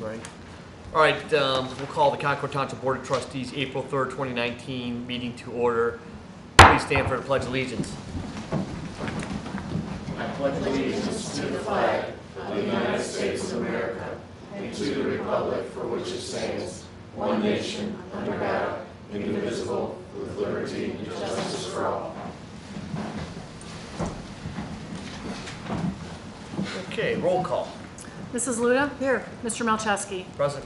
Right. All right, we'll call the Concord Township Board of Trustees April 3rd, 2019 meeting to order. Please stand for the Pledge of Allegiance. I pledge allegiance to the flag of the United States of America and to the republic for which it stands, one nation, under God, indivisible, with liberty and justice for all. Okay, roll call. Mrs. Luda? Here. Mr. Malczewski? Present.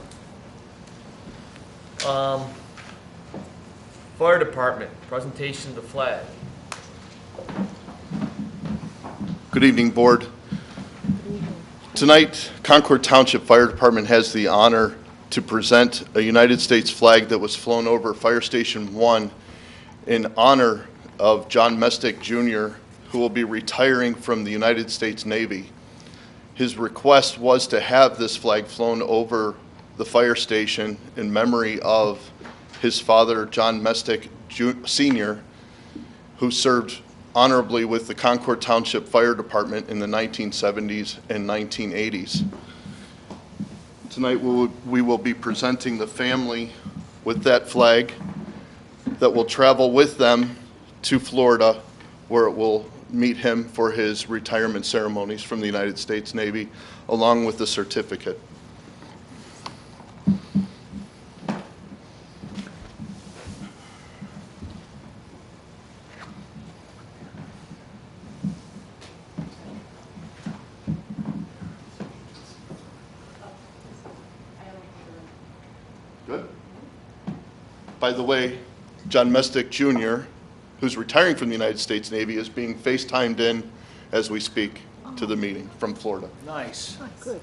Fire Department, presentation of the flag. Good evening, Board. Tonight, Concord Township Fire Department has the honor to present a United States flag that was flown over Fire Station 1 in honor of John Mestick Jr., who will be retiring from the United States Navy. His request was to have this flag flown over the fire station in memory of his father, John Mestick Sr., who served honorably with the Concord Township Fire Department in the 1970s and 1980s. Tonight we will be presenting the family with that flag that will travel with them to Florida, where it will meet him for his retirement ceremonies from the United States Navy, along with the certificate. Good. By the way, John Mestick Jr., who's retiring from the United States Navy, is being FaceTimed in as we speak to the meeting from Florida. Nice. Oh, good.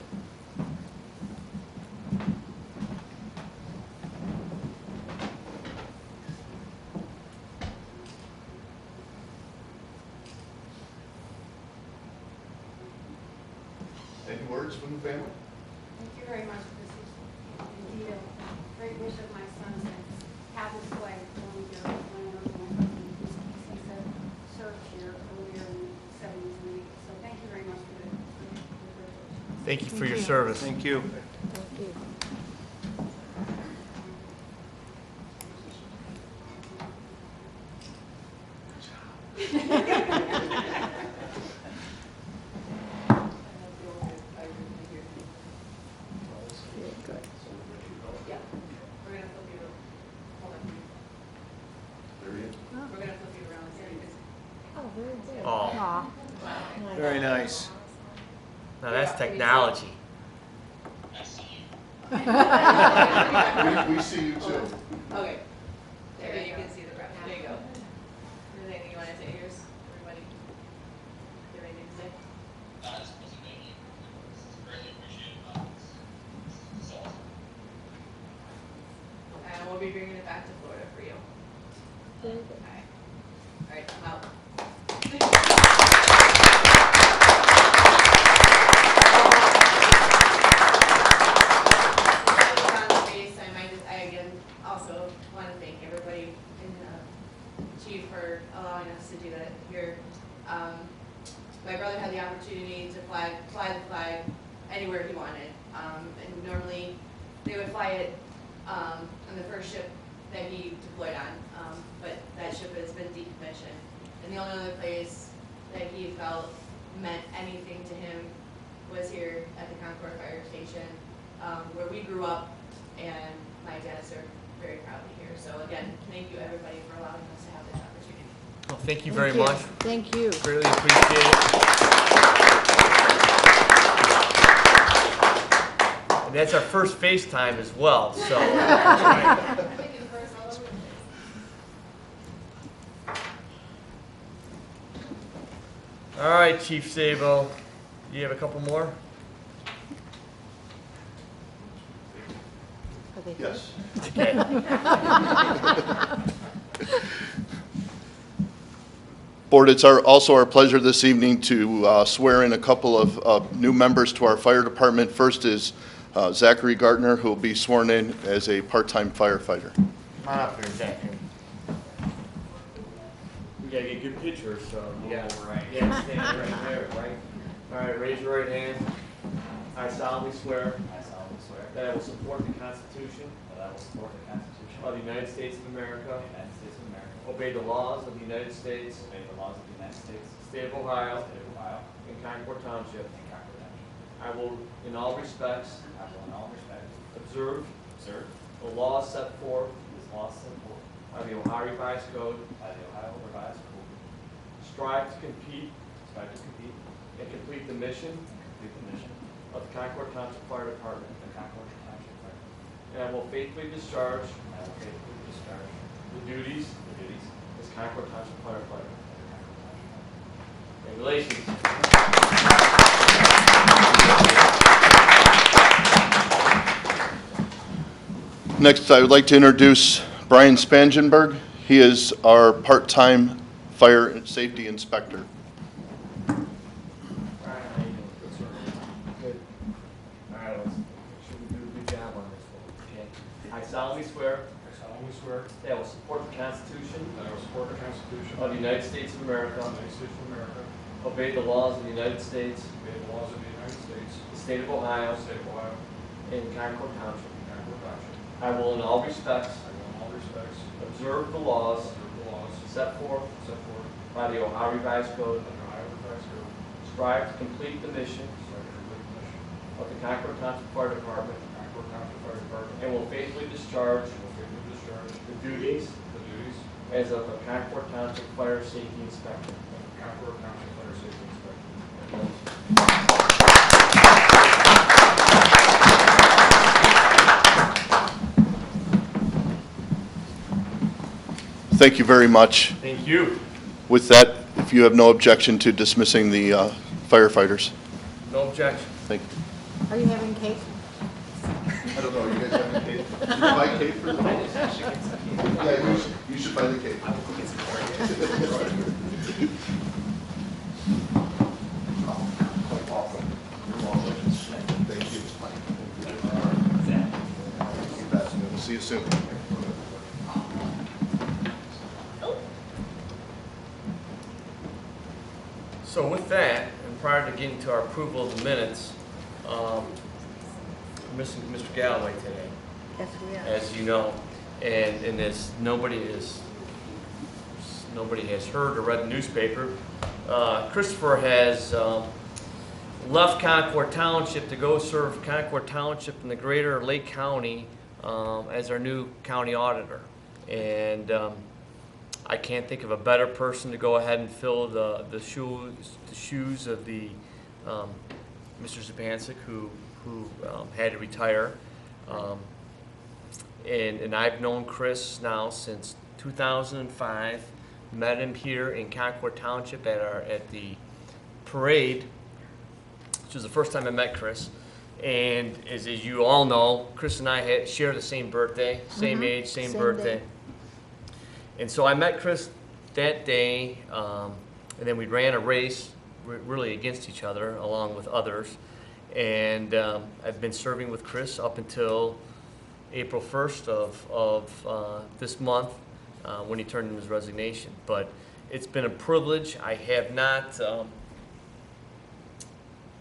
Any words from the family? Thank you very much. This is indeed a great wish of my son's and have this flag flown here when I was my husband. He said served here earlier in the 70s and 80s. So thank you very much for the privilege. Thank you for your service. Thank you. Thank you. Oh, Aw. Very nice. now that's technology. We see you too. Okay. There you can see the breath. There you go. Is there anything you want to say? Here's everybody. Do you have anything to say? And we'll be bringing it back to Florida for you. Okay. All right, I'm out. I again also want to thank everybody and Chief for allowing us to do that here. My brother had the opportunity to fly the flag anywhere he wanted, and normally they would fly it on the first ship that he deployed on, but that ship has been decommissioned. And the only other place that he felt meant anything to him was here at the Concord Fire Station, where we grew up, and my dad served very proudly here. So again, thank you everybody for allowing us to have this opportunity. Well, thank you very much. Thank you. Greatly appreciate it. And that's our first FaceTime as well, so. All right, Chief Sabo, you have a couple more? Are they Yes. Okay. Board, it's also our pleasure this evening to swear in a couple of new members to our fire department. First is Zachary Gartner, who will be sworn in as a part-time firefighter. Come on up here, Zachary. We gotta get a good picture, so you gotta stand right there, right? All right, raise your right hand. I solemnly swear I solemnly swear that I will support the Constitution that I will support the Constitution of the United States of America, of the United States of America, obey the laws of the United States, obey the laws of the United States, state of Ohio, state of Ohio, and Concord Township. and Concord Township. I will, in all respects, I will in all respects observe observe the laws set forth the laws set forth by the Ohio Revised Code, by the Ohio Revised Code, strive to compete strive to compete and complete the mission and complete the mission of the Concord Township Fire Department. of the Concord Township Fire Department. And I will faithfully discharge And I will faithfully discharge the duties the duties as Concord Township firefighter. of the Concord Township Fire Department. Congratulations. Next, I would like to introduce Brian Spangenberg. He is our part-time fire and safety inspector. Brian, how you doing? Good, sir. Good. All right, let's make sure we do a good job on this one. Okay. I solemnly swear I solemnly swear that I will support the Constitution that I will support the Constitution of the United States of America, of the United States of America, obey the laws of the United States, obey the laws of the United States, the state of Ohio, the state of Ohio, and Concord Township. and Concord Township. I will in all respects I will in all respects observe the laws observe the laws set forth set forth by the Ohio Revised Code, by the Ohio Revised Code, strive to complete the mission strive to complete the mission of the Concord Township Fire Department, of the Concord Township Fire Department, and will faithfully discharge and will faithfully discharge the duties the duties as of a Concord Township Fire Safety Inspector. of the Concord Township Fire Safety Inspector. Thank you very much. Thank you. With that, if you have no objection to dismissing the firefighters. No objection. Thank you. Are you having cake? I don't know, you guys have any cake? Did you buy cake for the folks? Yeah, you should buy the cake. Thank you. You bet. We'll see you soon. So with that, and prior to getting to our approval of the minutes, we're missing Mr. Galloway today, Yes, we are. as you know, and as nobody has heard or read the newspaper, Christopher has left Concord Township to go serve Concord Township in the greater Lake County as our new county auditor. And I can't think of a better person to go ahead and fill the shoes of the Mr. Zupancic, who had to retire. And I've known Chris now since 2005. Met him here in Concord Township at the parade, which was the first time I met Chris. And as you all know, Chris and I share the same birthday, same age, same birthday. day. And so I met Chris that day, and then we ran a race really against each other along with others. And I've been serving with Chris up until April 1st of this month when he turned in his resignation. But it's been a privilege. I have not,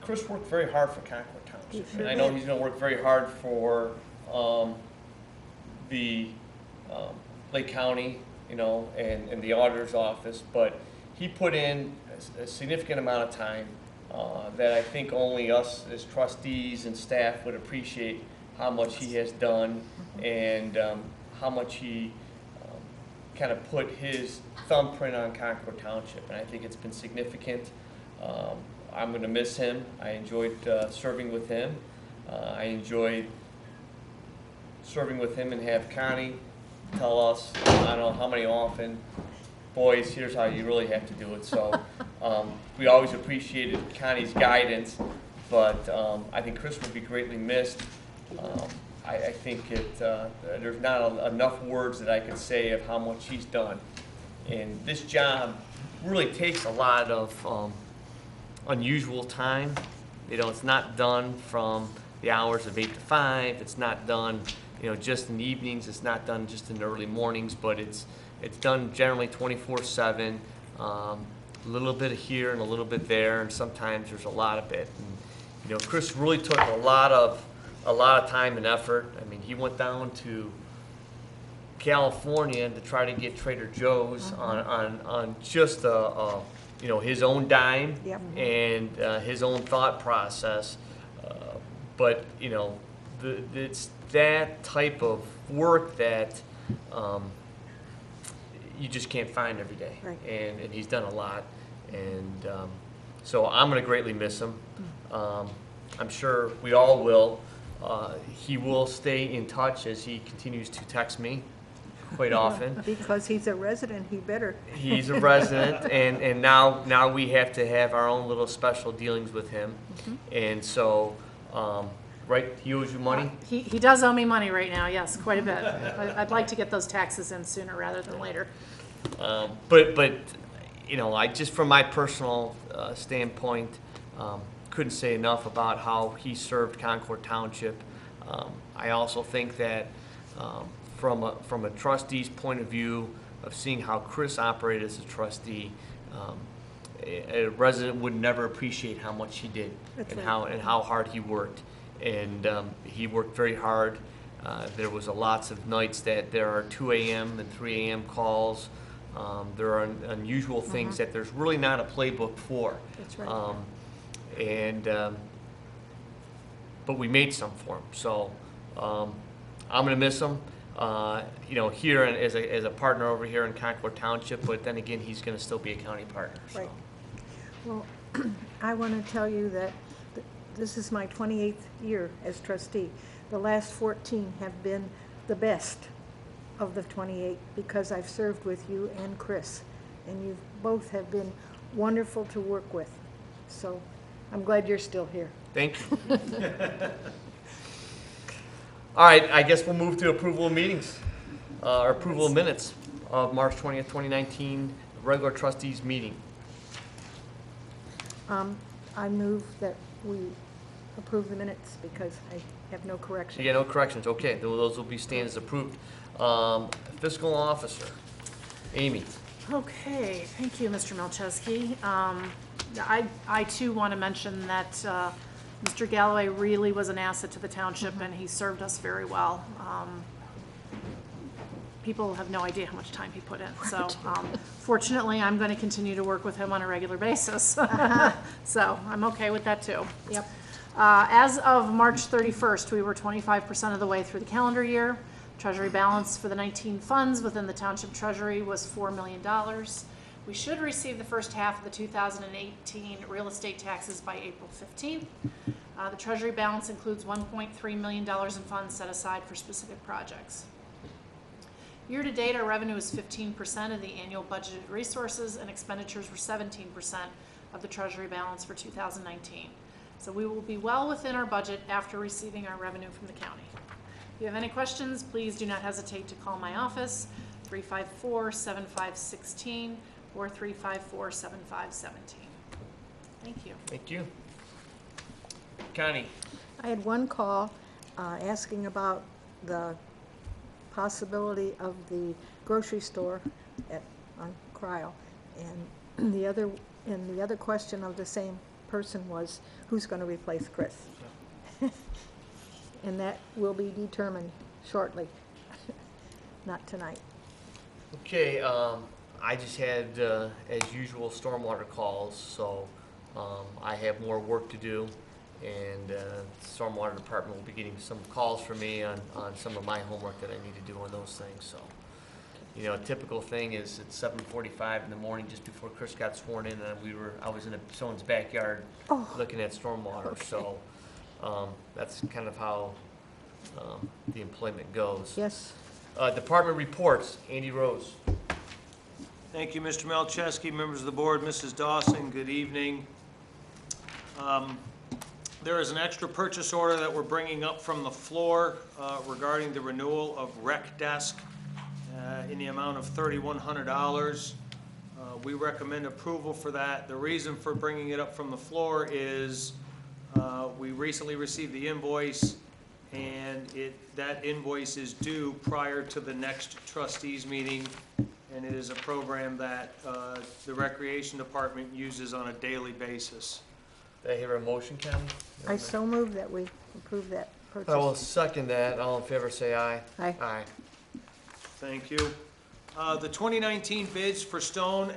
Chris worked very hard for Concord Township. He sure And I know did. he's gonna work very hard for the Lake County, you know, and the auditor's office, but he put in a significant amount of time that I think only us as trustees and staff would appreciate how much he has done and how much he kind of put his thumbprint on Concord Township, and I think it's been significant. I'm going to miss him. I enjoyed serving with him. I enjoyed serving with him and have Connie tell us, I don't know how many often, boys, here's how you really have to do it. So we always appreciated Connie's guidance, but I think Chris will be greatly missed. I think there's not enough words that I could say of how much he's done. And this job really takes a lot of unusual time. You know, it's not done from the hours of 8 to 5. It's not done, you know, just in the evenings. It's not done just in the early mornings, but it's done generally 24/7. A little bit here and a little bit there, and sometimes there's a lot of it. And, you know, Chris really took a lot of a lot of time and effort. I mean, he went down to California to try to get Trader Joe's on just his own dime Yep. and his own thought process. But it's that type of work that you just can't find every day. Right. And he's done a lot, and so I'm going to greatly miss him. I'm sure we all will. He will stay in touch as he continues to text me quite often. Because he's a resident, he better. He's a resident, and now we have to have our own little special dealings with him. And so, right, he owes you money? He does owe me money right now, yes, quite a bit. I'd like to get those taxes in sooner rather than later. But I just from my personal standpoint, couldn't say enough about how he served Concord Township. I also think that from a trustee's point of view of seeing how Chris operated as a trustee, a resident would never appreciate how much he did. That's and right. how hard he worked. And he worked very hard. There was lots of nights that there are 2 a.m. and 3 a.m. calls. There are unusual things that there's really not a playbook for. That's right. But we made some for him. So I'm going to miss him. Here as a partner over here in Concord Township, but then again, he's going to still be a county partner. So. Right. Well, I want to tell you that this is my 28th year as trustee. The last 14 have been the best of the 28 because I've served with you and Chris, and you both have been wonderful to work with. So I'm glad you're still here. Thank you. All right, I guess we'll move to approval of meetings, or approval of minutes of March 20th, 2019, regular trustees meeting. I move that we approve the minutes because I have no corrections. You get no corrections, okay, those will be stand as approved. Fiscal officer, Amy. Okay, thank you, Mr. Melchesky. I too want to mention that Mr. Galloway really was an asset to the township, and he served us very well. People have no idea how much time he put in. So fortunately, I'm going to continue to work with him on a regular basis. So I'm okay with that too. Yep. As of March 31st, we were 25% of the way through the calendar year. Treasury balance for the 19 funds within the township treasury was $4 million. We should receive the first half of the 2018 real estate taxes by April 15th. The treasury balance includes $1.3 million in funds set aside for specific projects. Year to date, our revenue is 15% of the annual budgeted resources, and expenditures were 17% of the treasury balance for 2019. So we will be well within our budget after receiving our revenue from the county. If you have any questions, please do not hesitate to call my office, 354-7516 or 354-7517. Thank you. Thank you. Connie. I had one call asking about the possibility of the grocery store on Cryle, and the other question of the same person was who's going to replace Chris, and that will be determined shortly, not tonight. Okay, I just had, as usual, stormwater calls, so I have more work to do, and the stormwater department will be getting some calls from me on some of my homework that I need to do on those things. So, a typical thing is it's 7:45 in the morning, just before Chris got sworn in, and I was in someone's backyard looking at stormwater. Okay. So that's kind of how the employment goes. Yes. Department reports. Andy Rose. Thank you, Mr. Melchesky, members of the board, Mrs. Dawson, good evening. There is an extra purchase order that we're bringing up from the floor regarding the renewal of rec desk in the amount of $3,100. We recommend approval for that. The reason for bringing it up from the floor is we recently received the invoice, and that invoice is due prior to the next trustees meeting, and it is a program that the recreation department uses on a daily basis. Did I hear a motion, Connie? I so move that we approve that. purchase. I will second that. All in favor, say aye. Aye. Aye. Thank you. The 2019 bids for stone,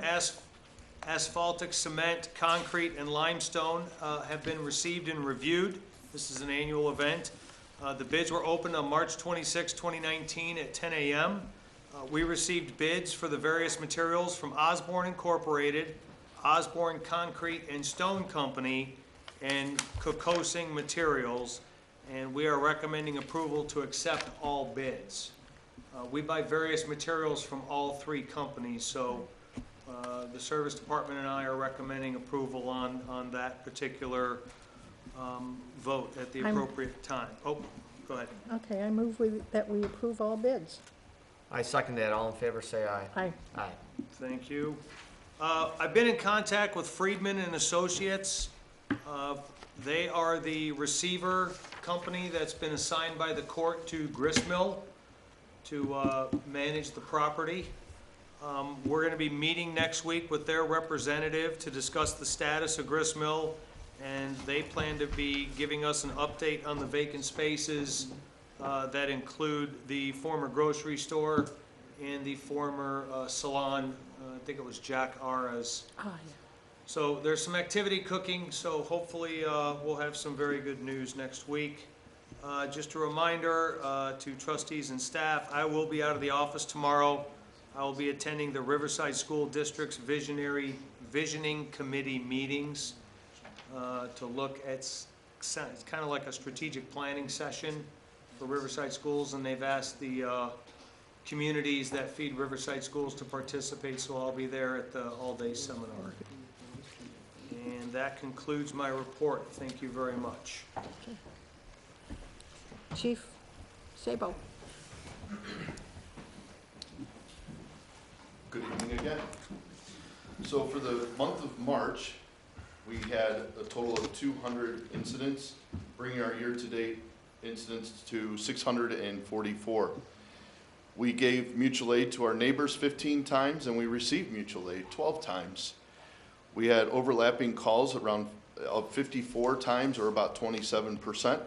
asphaltic, cement, concrete, and limestone have been received and reviewed. This is an annual event. The bids were opened on March 26, 2019 at 10 a.m. We received bids for the various materials from Osborne Incorporated, Osborne Concrete and Stone Company, and Kokosing Materials, and we are recommending approval to accept all bids. We buy various materials from all three companies, so the service department and I are recommending approval on that particular vote at the appropriate time. Oh, go ahead. Okay, I move that we approve all bids. I second that. All in favor, say aye. Aye. Aye. Thank you. I've been in contact with Friedman and Associates. They are the receiver company that's been assigned by the court to Gristmill to manage the property. We're going to be meeting next week with their representative to discuss the status of Gristmill, and they plan to be giving us an update on the vacant spaces that include the former grocery store and the former salon. I think it was Jack Ara's. Ah, yeah. So there's some activity cooking, so hopefully we'll have some very good news next week. Just a reminder to trustees and staff, I will be out of the office tomorrow. I will be attending the Riverside School District's Visioning Committee meetings to look at, it's kind of like a strategic planning session for Riverside Schools, and they've asked the communities that feed Riverside Schools to participate, so I'll be there at the all-day seminar. And that concludes my report. Thank you very much. Chief Sabo. Good evening again. So for the month of March, we had a total of 200 incidents, bringing our year-to-date incidents to 644. We gave mutual aid to our neighbors 15 times, and we received mutual aid 12 times. We had overlapping calls around 54 times, or about 27%.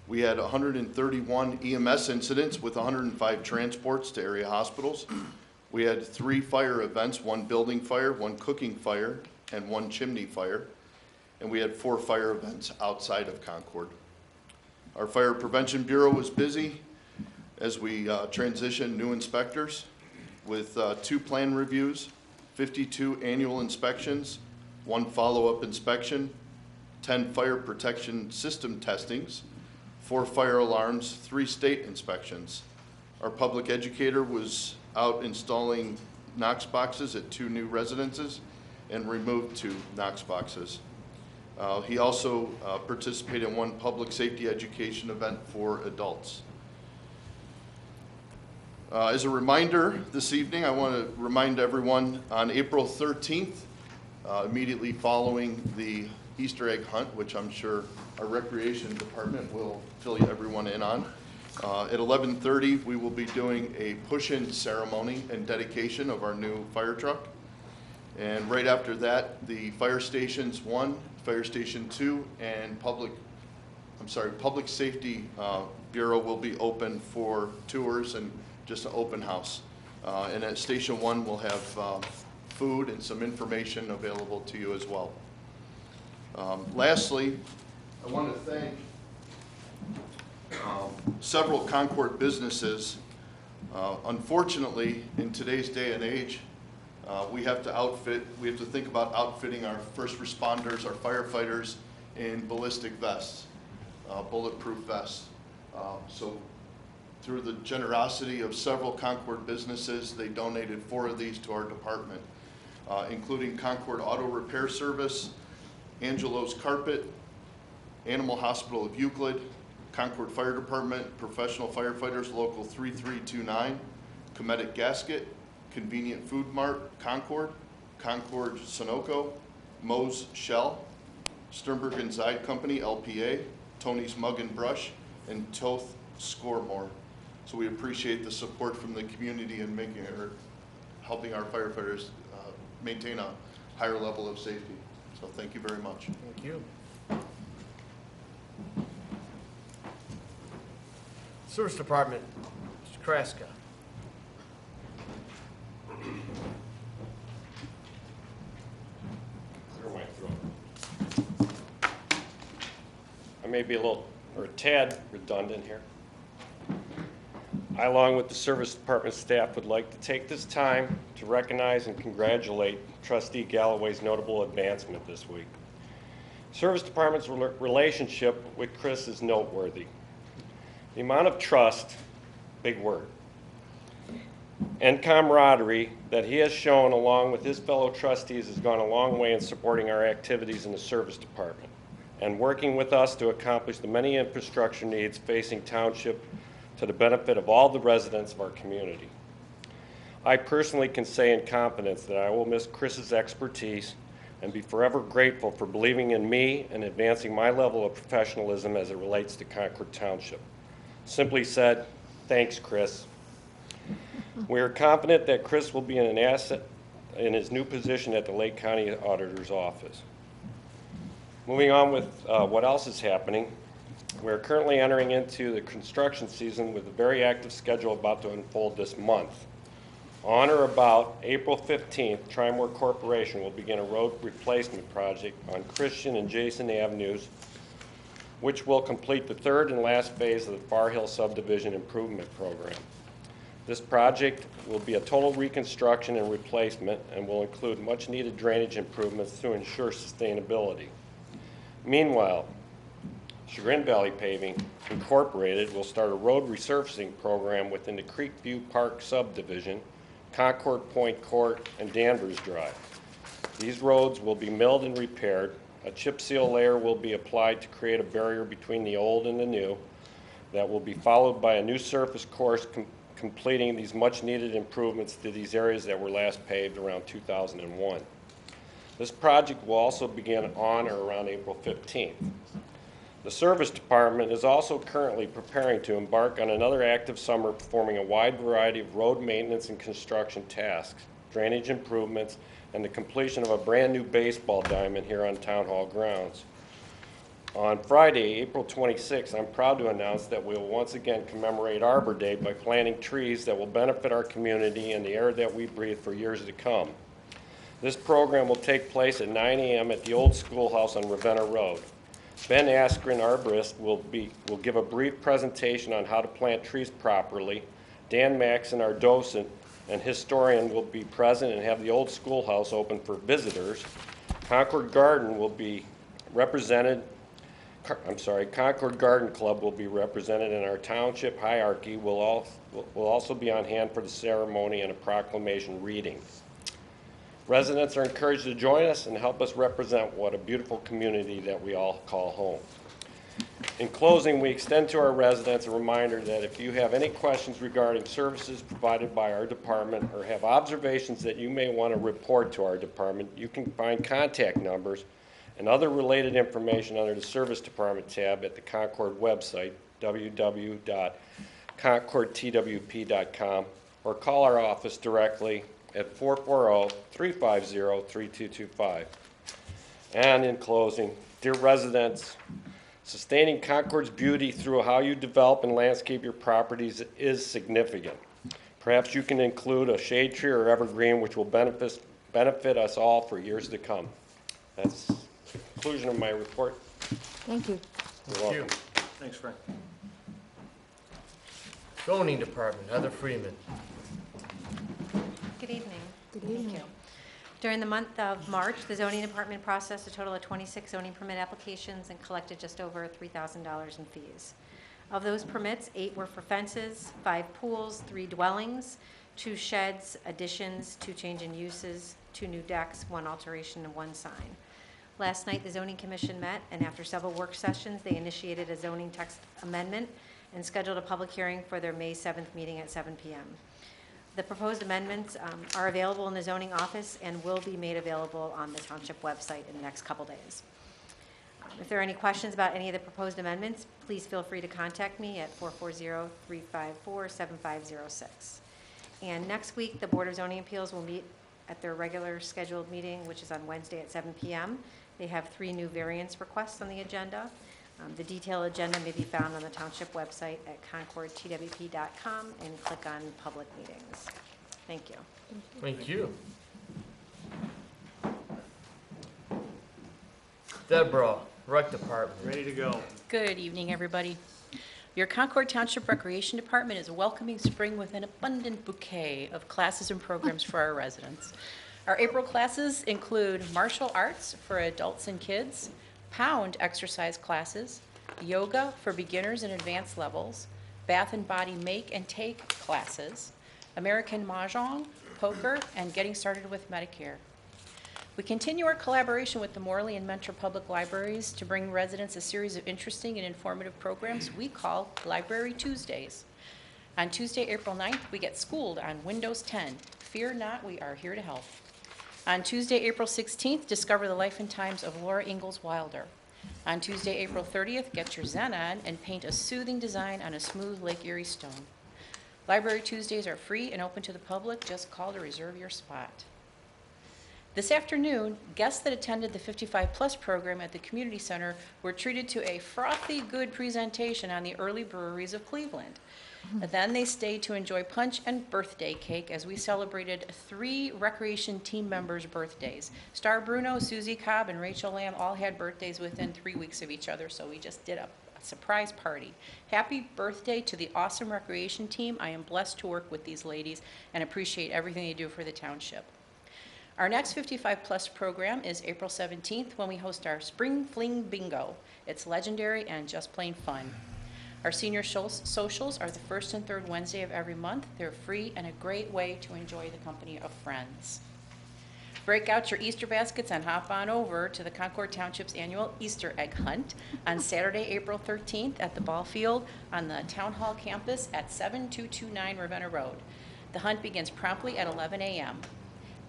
We had 131 EMS incidents with 105 transports to area hospitals. We had 3 fire events, 1 building fire, 1 cooking fire, and 1 chimney fire. And we had 4 fire events outside of Concord. Our Fire Prevention Bureau was busy as we transitioned new inspectors with 2 plan reviews, 52 annual inspections, 1 follow-up inspection, 10 fire protection system testings, 4 fire alarms, 3 state inspections. Our public educator was out installing Knox boxes at 2 new residences and removed 2 Knox boxes. He also participated in 1 public safety education event for adults. As a reminder this evening, I want to remind everyone on April 13th, immediately following the Easter egg hunt, which I'm sure our recreation department will fill everyone in on. At 11:30, we will be doing a push-in ceremony and dedication of our new fire truck. And right after that, the Fire Stations 1, Fire Station 2, and Public Safety Bureau will be open for tours and just an open house. And at Station 1, we'll have food and some information available to you as well. Lastly, I want to thank several Concord businesses. Unfortunately, in today's day and age, we have to think about outfitting our first responders, our firefighters, in ballistic vests, bulletproof vests. So through the generosity of several Concord businesses, they donated 4 of these to our department, including Concord Auto Repair Service, Angelo's Carpet, Animal Hospital of Euclid, Concord Fire Department, Professional Firefighters Local 3329, Cometic Gasket, Convenient Food Mart, Concord, Concord Sunoco, Moe's Shell, Sternberg and Zide Company, LPA, Tony's Mug and Brush, and Toth Scoremore. So we appreciate the support from the community in helping our firefighters maintain a higher level of safety. So thank you very much. Thank you. Service Department, Mr. Kraska. Clear my throat. I may be a little, or a tad redundant here. I, along with the Service Department staff, would like to take this time to recognize and congratulate Trustee Galloway's notable advancement this week. Service Department's relationship with Chris is noteworthy. The amount of trust, big word, and camaraderie that he has shown along with his fellow trustees has gone a long way in supporting our activities in the Service Department and working with us to accomplish the many infrastructure needs facing Township to the benefit of all the residents of our community. I personally can say in confidence that I will miss Chris's expertise and be forever grateful for believing in me and advancing my level of professionalism as it relates to Concord Township. Simply said, thanks, Chris. We are confident that Chris will be an asset in his new position at the Lake County Auditor's Office. Moving on with what else is happening, we're currently entering into the construction season with a very active schedule about to unfold this month. On or about April 15th, Trimore Corporation will begin a road replacement project on Christian and Jason Avenues, which will complete the third and last phase of the Far Hill Subdivision Improvement Program. This project will be a total reconstruction and replacement and will include much needed drainage improvements to ensure sustainability. Meanwhile, Chagrin Valley Paving Incorporated will start a road resurfacing program within the Creekview Park subdivision, Concord Point Court, and Danvers Drive. These roads will be milled and repaired. A chip seal layer will be applied to create a barrier between the old and the new. That will be followed by a new surface course completing these much needed improvements to these areas that were last paved around 2001. This project will also begin on or around April 15th. The Service Department is also currently preparing to embark on another active summer performing a wide variety of road maintenance and construction tasks, drainage improvements, and the completion of a brand new baseball diamond here on Town Hall grounds. On Friday, April 26th, I'm proud to announce that we will once again commemorate Arbor Day by planting trees that will benefit our community and the air that we breathe for years to come. This program will take place at 9 a.m. at the old schoolhouse on Ravenna Road. Ben Askren, arborist, will give a brief presentation on how to plant trees properly. Dan Maxon, our docent and historian, will be present and have the old schoolhouse open for visitors. Concord Garden Club will be represented, and our township hierarchy will also be on hand for the ceremony and a proclamation reading. Residents are encouraged to join us and help us represent what a beautiful community that we all call home. In closing, we extend to our residents a reminder that if you have any questions regarding services provided by our department or have observations that you may want to report to our department, you can find contact numbers and other related information under the Service Department tab at the Concord website, www.concordtwp.com, or call our office directly at 440-350-3225. And in closing, dear residents, sustaining Concord's beauty through how you develop and landscape your properties is significant. Perhaps you can include a shade tree or evergreen which will benefit us all for years to come. That's the conclusion of my report. Thank you. You're welcome. Thanks, Frank. Zoning Department, Heather Freeman. Good evening. Good evening. Thank you. During the month of March, the zoning department processed a total of 26 zoning permit applications and collected just over $3,000 in fees. Of those permits, 8 were for fences, 5 pools, 3 dwellings, 2 sheds, additions, 2 change in uses, 2 new decks, 1 alteration, and 1 sign. Last night, the zoning commission met, and after several work sessions, they initiated a zoning text amendment and scheduled a public hearing for their May 7th meeting at 7 p.m. The proposed amendments are available in the zoning office and will be made available on the township website in the next couple days. If there are any questions about any of the proposed amendments, please feel free to contact me at 440-354-7506. And next week, the Board of Zoning Appeals will meet at their regular scheduled meeting, which is on Wednesday at 7 p.m. They have 3 new variance requests on the agenda. The detailed agenda may be found on the township website at concordtwp.com and click on public meetings. Thank you. Thank you. Deborah, Rec Department. Ready to go. Good evening, everybody. Your Concord Township Recreation Department is welcoming spring with an abundant bouquet of classes and programs for our residents. Our April classes include martial arts for adults and kids, pound exercise classes, yoga for beginners and advanced levels, bath and body make and take classes, American Mahjong, poker, and getting started with Medicare. We continue our collaboration with the Morley and Mentor Public Libraries to bring residents a series of interesting and informative programs we call Library Tuesdays. On Tuesday, April 9th, we get schooled on Windows 10. Fear not, we are here to help. On Tuesday, April 16th, discover the life and times of Laura Ingalls Wilder. On Tuesday, April 30th, get your Zen on and paint a soothing design on a smooth Lake Erie stone. Library Tuesdays are free and open to the public. Just call to reserve your spot. This afternoon, guests that attended the 55 Plus program at the Community Center were treated to a frothy good presentation on the early breweries of Cleveland. Then they stayed to enjoy punch and birthday cake as we celebrated 3 recreation team members' birthdays. Star Bruno, Susie Cobb, and Rachel Lamb all had birthdays within 3 weeks of each other, so we just did a surprise party. Happy birthday to the awesome recreation team. I am blessed to work with these ladies and appreciate everything they do for the township. Our next 55 Plus program is April 17th when we host our Spring Fling Bingo. It's legendary and just plain fun. Our senior socials are the first and third Wednesday of every month. They're free and a great way to enjoy the company of friends. Break out your Easter baskets and hop on over to the Concord Township's annual Easter egg hunt on Saturday, April 13th at the ball field on the Town Hall campus at 7229 Ravenna Road. The hunt begins promptly at 11 a.m.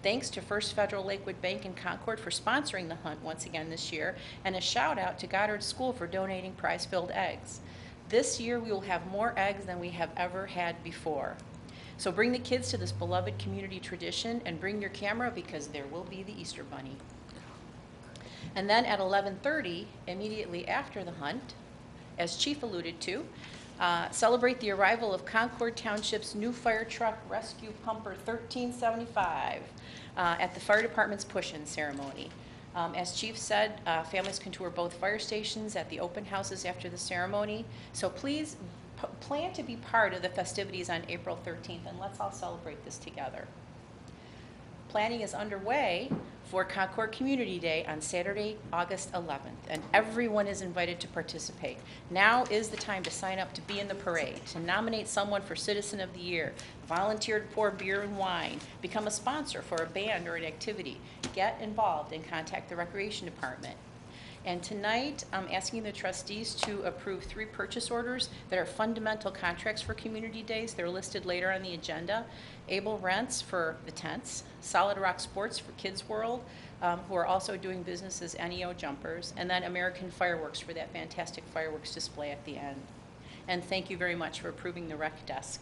Thanks to First Federal Lakewood Bank in Concord for sponsoring the hunt once again this year, and a shout out to Goddard School for donating prize-filled eggs. This year we will have more eggs than we have ever had before. So bring the kids to this beloved community tradition and bring your camera because there will be the Easter Bunny. And then at 11:30, immediately after the hunt, as Chief alluded to, celebrate the arrival of Concord Township's new fire truck rescue pumper 1375 at the fire department's push-in ceremony. As Chief said, families can tour both fire stations at the open houses after the ceremony. So please plan to be part of the festivities on April 13th, and let's all celebrate this together. Planning is underway for Concord Community Day on Saturday, August 11th, and everyone is invited to participate. Now is the time to sign up to be in the parade, to nominate someone for Citizen of the Year, volunteer to pour beer and wine, become a sponsor for a band or an activity, get involved and contact the Recreation Department. And tonight, I'm asking the trustees to approve 3 purchase orders that are fundamental contracts for community days. They're listed later on the agenda. Able Rents for the tents, Solid Rock Sports for Kids World, who are also doing business as NEO jumpers, and then American Fireworks for that fantastic fireworks display at the end. And thank you very much for approving the rec desk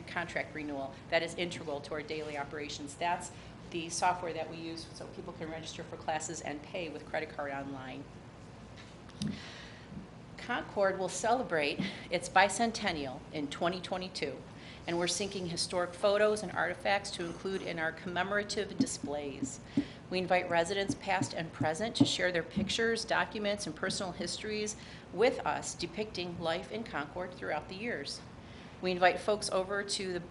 contract renewal. That is integral to our daily operations. That's the software that we use so people can register for classes and pay with credit card online. Concord will celebrate its bicentennial in 2022, and we're syncing historic photos and artifacts to include in our commemorative displays. We invite residents past and present to share their pictures, documents, and personal histories with us depicting life in Concord throughout the years. We invite folks over to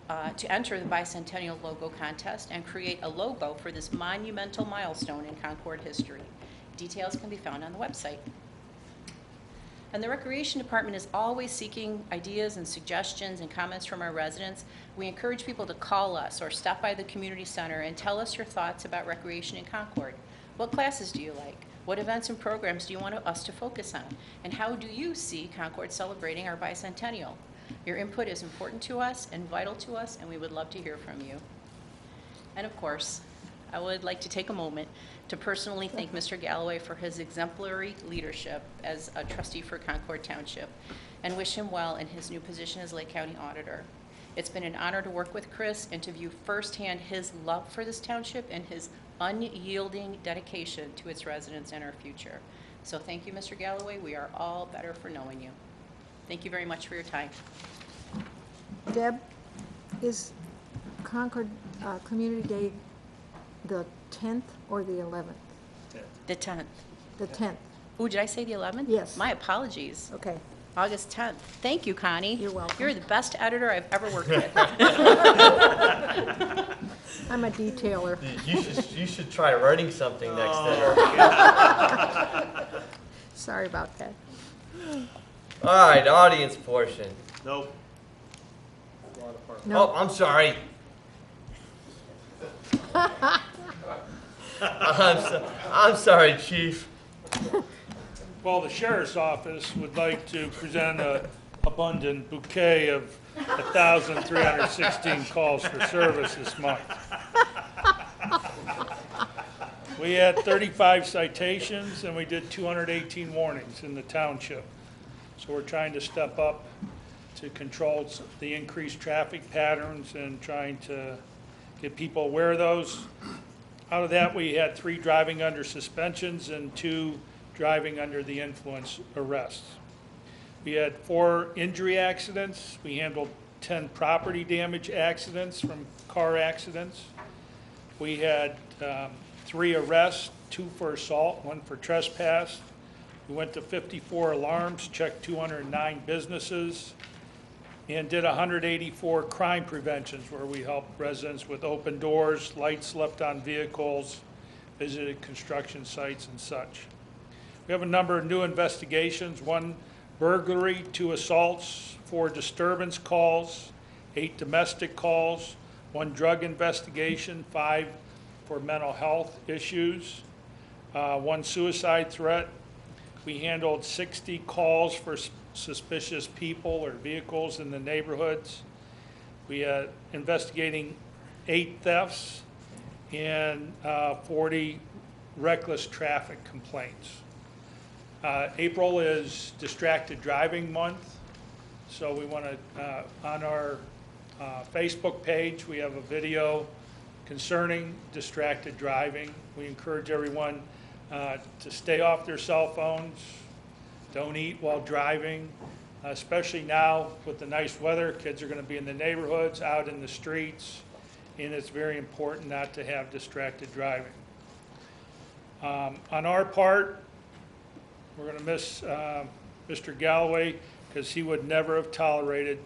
enter the Bicentennial Logo Contest and create a logo for this monumental milestone in Concord history. Details can be found on the website. And the Recreation Department is always seeking ideas and suggestions and comments from our residents. We encourage people to call us or stop by the community center and tell us your thoughts about recreation in Concord. What classes do you like? What events and programs do you want us to focus on? And how do you see Concord celebrating our bicentennial? Your input is important to us and vital to us, and we would love to hear from you. And of course, I would like to take a moment to personally thank Mr. Galloway for his exemplary leadership as a trustee for Concord Township and wish him well in his new position as Lake County Auditor. It's been an honor to work with Chris and to view firsthand his love for this township and his unyielding dedication to its residents and our future. So thank you, Mr. Galloway. We are all better for knowing you. Thank you very much for your time. Deb, is Concord Community Day the 10th or the 11th? The 10th. The 10th. Oh, did I say the 11th? Yes. My apologies. Okay. August 10th. Thank you, Connie. You're welcome. You're the best editor I've ever worked with. I'm a detailer. You should try writing something next day. Sorry about that. All right, audience portion. Nope. No. Oh, I'm sorry. I'm sorry, Chief. Well, the sheriff's office would like to present a abundant bouquet of 1,316 calls for service this month. We had 35 citations and we did 218 warnings in the township. So we're trying to step up to control the increased traffic patterns and trying to get people aware of those. Out of that, we had 3 driving under suspensions and 2 driving under the influence arrests. We had 4 injury accidents. We handled 10 property damage accidents from car accidents. We had 3 arrests, 2 for assault, 1 for trespass. We went to 54 alarms, checked 209 businesses, and did 184 crime preventions where we helped residents with open doors, lights left on vehicles, visited construction sites and such. We have a number of new investigations, 1 burglary, 2 assaults, 4 disturbance calls, 8 domestic calls, 1 drug investigation, 5 for mental health issues, 1 suicide threat. We handled 60 calls for suspicious people or vehicles in the neighborhoods. We are investigating 8 thefts and 40 reckless traffic complaints. April is Distracted Driving Month, so we want to, on our Facebook page, we have a video concerning distracted driving. We encourage everyone to stay off their cell phones, don't eat while driving, especially now with the nice weather. Kids are going to be in the neighborhoods, out in the streets, and it's very important not to have distracted driving. On our part, we're going to miss Mr. Galloway because he would never have tolerated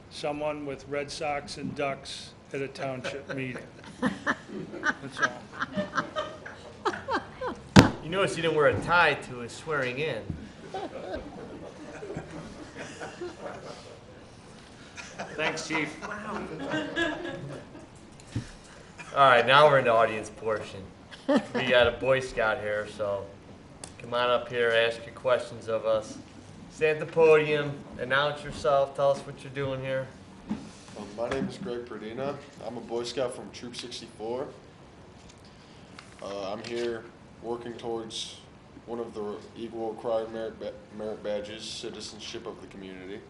someone with Red Sox and Ducks at a township meeting. That's all. You notice you didn't wear a tie to his swearing in. Thanks, Chief. All right, now we're in the audience portion. We got a Boy Scout here, so come on up here, ask your questions of us. Stay at the podium, announce yourself, tell us what you're doing here. My name is Greg Perdina. I'm a Boy Scout from Troop 64. I'm here working towards one of the equal required merit badges, citizenship of the community.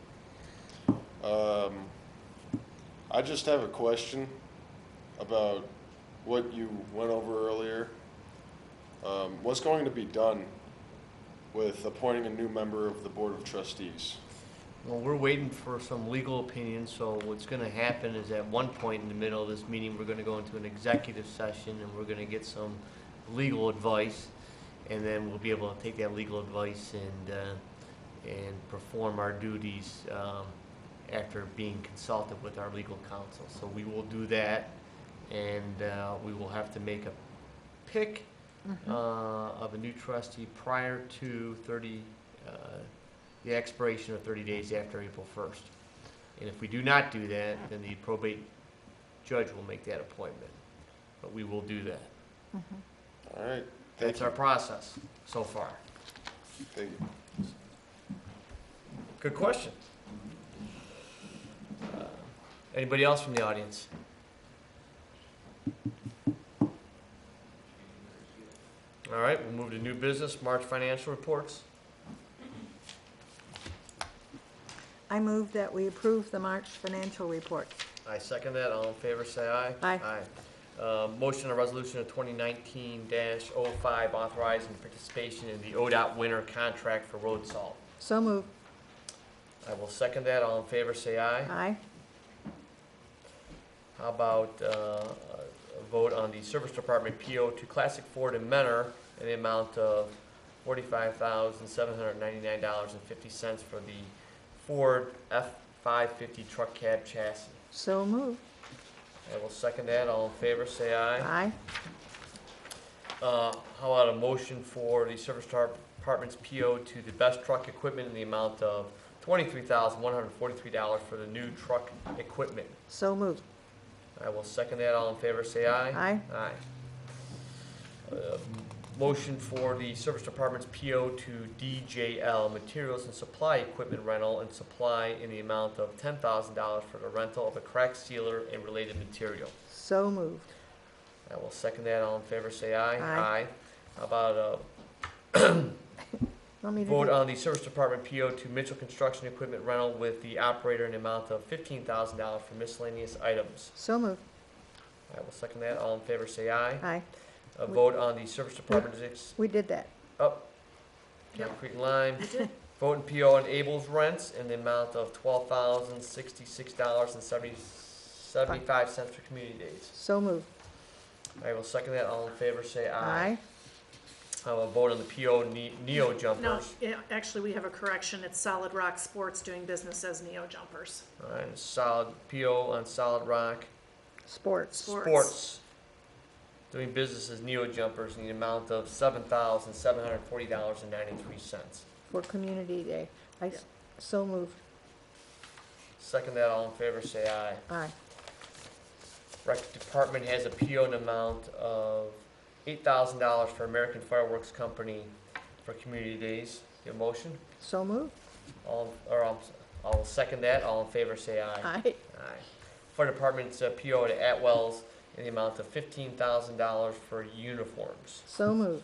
I just have a question about what you went over earlier. What's going to be done with appointing a new member of the Board of Trustees? Well, we're waiting for some legal opinions, so what's going to happen is at one point in the middle of this meeting, we're going to go into an executive session and we're going to get some legal advice, and then we'll be able to take that legal advice and perform our duties after being consulted with our legal counsel. So we will do that, and we will have to make a pick of a new trustee prior to the expiration of 30 days after April 1st. And if we do not do that, then the probate judge will make that appointment. But we will do that. All right. That's our process so far. Thank you. Good question. Anybody else from the audience? All right, we'll move to new business, March financial reports. I move that we approve the March financial report. I second that. All in favor, say aye. Aye. Aye. Motion on resolution of 2019-05 authorizing participation in the ODOT winter contract for road salt. So moved. I will second that. All in favor, say aye. Aye. How about a vote on the Service Department PO to Classic Ford and Menor in the amount of $45,799.50 for the Ford F-550 truck cab chassis. So moved. I will second that. All in favor, say aye. Aye. How about a motion for the Service Department's PO to the Best Truck Equipment in the amount of $23,143 for the new truck equipment? So moved. I will second that. All in favor, say aye. Aye. Aye. Motion for the Service Department's PO to DJL Materials and Supply Equipment Rental and Supply in the amount of $10,000 for the rental of a crack sealer and related material. So moved. I will second that. All in favor, say aye. Aye. How about Want me to vote do- on the Service Department PO to Mitchell Construction Equipment Rental with the operator in the amount of $15,000 for miscellaneous items? So moved. I will second that. All in favor, say aye. Aye. A vote on the Service Department's We did that. Concrete and lime. Vote and PO on Abel's rents in the amount of $12,066.75 for community days. So moved. I will second that. All in favor, say aye. Aye. I will vote on the PO Neo No, Jumpers. actually, we have a correction. It's Solid Rock Sports doing business as Neo Jumpers. All right, solid PO on Solid Rock Sports. Sports. Doing business as Neo Jumpers in the amount of $7,740.93. For Community Day. So moved. Second that. All in favor, say aye. Aye. Rec Department has a PO in the amount of $8,000 for American Fireworks Company for Community Days. Get a motion? So moved. I'll second that. All in favor, say aye. Aye. Aye. Fire Department's PO to Atwell's in the amount of $15,000 for uniforms. So moved.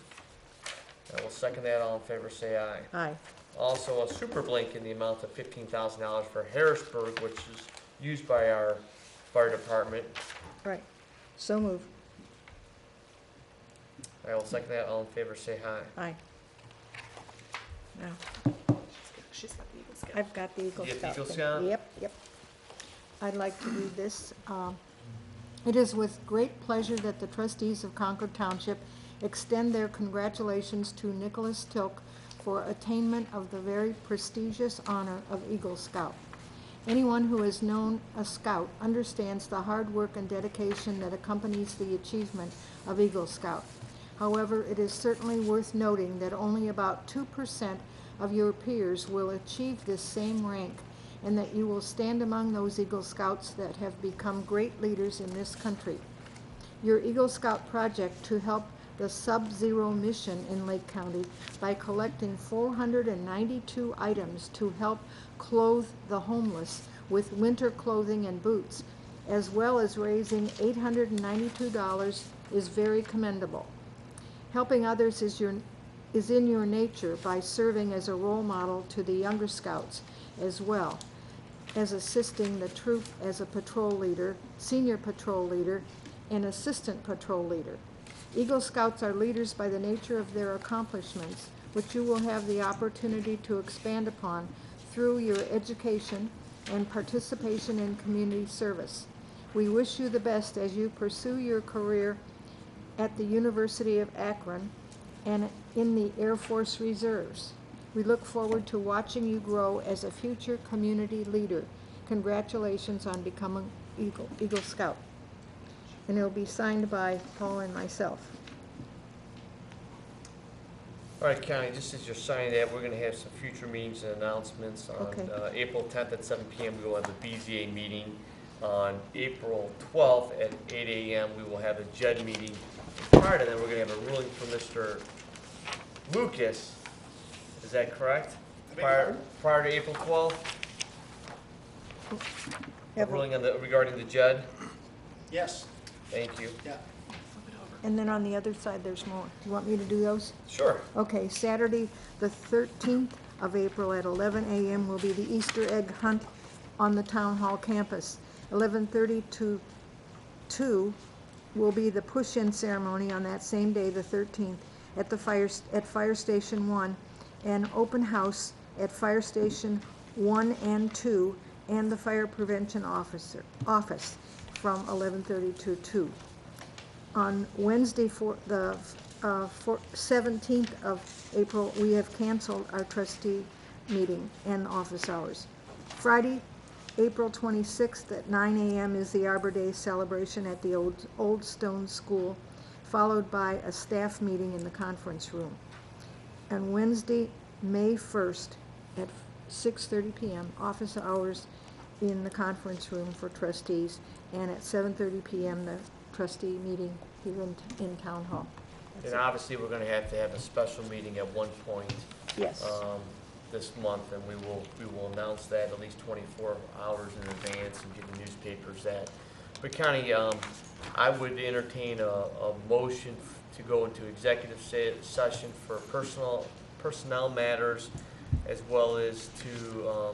I will second that. All in favor, say aye. Aye. Also, a Super Blink in the amount of $15,000 for Harrisburg, which is used by our fire department. Right. So moved. I will second that. All in favor, say aye. Aye. Now, She's got the Eagle Scout. I've got the Eagle You get Scout. the Eagle thing. Scout? Yep. I'd like to read this. It is with great pleasure that the trustees of Concord Township extend their congratulations to Nicholas Tilk for attainment of the very prestigious honor of Eagle Scout. Anyone who has known a Scout understands the hard work and dedication that accompanies the achievement of Eagle Scout. However, it is certainly worth noting that only about 2% of your peers will achieve this same rank, and that you will stand among those Eagle Scouts that have become great leaders in this country. Your Eagle Scout project to help the Sub-Zero mission in Lake County by collecting 492 items to help clothe the homeless with winter clothing and boots, as well as raising $892, is very commendable. Helping others is in your nature by serving as a role model to the younger Scouts, as well as assisting the troop as a patrol leader, senior patrol leader, and assistant patrol leader. Eagle Scouts are leaders by the nature of their accomplishments, which you will have the opportunity to expand upon through your education and participation in community service. We wish you the best as you pursue your career at the University of Akron and in the Air Force Reserves. We look forward to watching you grow as a future community leader. Congratulations on becoming Eagle Scout. And it'll be signed by Paul and myself. All right, Connie, just as you're signing that, we're going to have some future meetings and announcements. On Okay. April 10th at 7 p.m., we will have the BZA meeting. On April 12th at 8 a.m., we will have a JED meeting. And prior to that, we're going to have a ruling from Mr. Lucas. Is that correct? Prior to April 12th? A ruling on regarding the JED? Yes. Thank you. Yeah. And then on the other side, there's more. Do you want me to do those? Sure. Okay, Saturday, the 13th of April at 11 a.m. will be the Easter egg hunt on the Town Hall campus. 11:30 to 2 will be the push-in ceremony on that same day, the 13th, at Fire Station 1, and open house at Fire Station 1 and 2, and the Fire Prevention Office from 11:30 to 2. On Wednesday, for the 17th of April, we have canceled our trustee meeting and office hours. Friday, April 26th at 9 a.m. is the Arbor Day celebration at the Old Stone School, followed by a staff meeting in the conference room. And Wednesday, May 1st at 6:30 p.m., office hours in the conference room for trustees, and at 7:30 p.m., the trustee meeting here in Town Hall. And obviously, we're gonna have to have a special meeting at one point. Yes. This month, and we will announce that at least 24 hours in advance and give the newspapers that. But Connie, I would entertain a motion to go into executive session for personnel matters, as well as to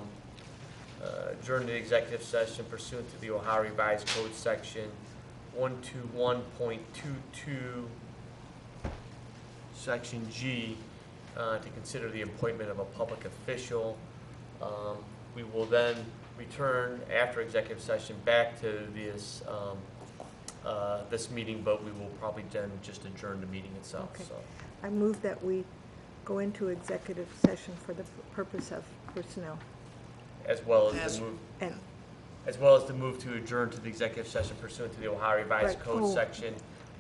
adjourn the executive session pursuant to the Ohio Revised Code section 121.22, section G, to consider the appointment of a public official. We will then return after executive session back to this this meeting, but we will probably then just adjourn the meeting itself. Okay. So, I move that we go into executive session for the purpose of personnel. as well as the move, And, as well as the move to adjourn to the executive session pursuant to the Ohio Revised Right. Code Oh. section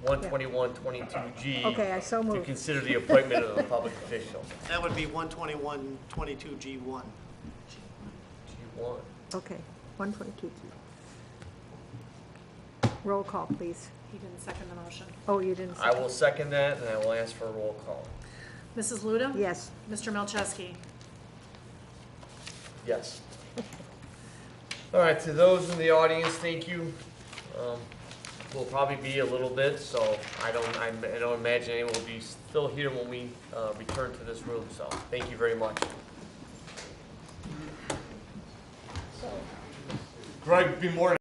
121.22G. okay, I so To moved. consider the appointment of a public official. That would be 121.22G1. G1. Okay, 122. Roll call, please. He didn't second the motion. Oh, you didn't I say? will second that, and I will ask for a roll call. Mrs. Luda? Yes. Mr. Melchesky? Yes. All right, to those in the audience, thank you. We'll probably be a little bit, so I don't imagine anyone will be still here when we return to this room, so thank you very much. Greg, good morning.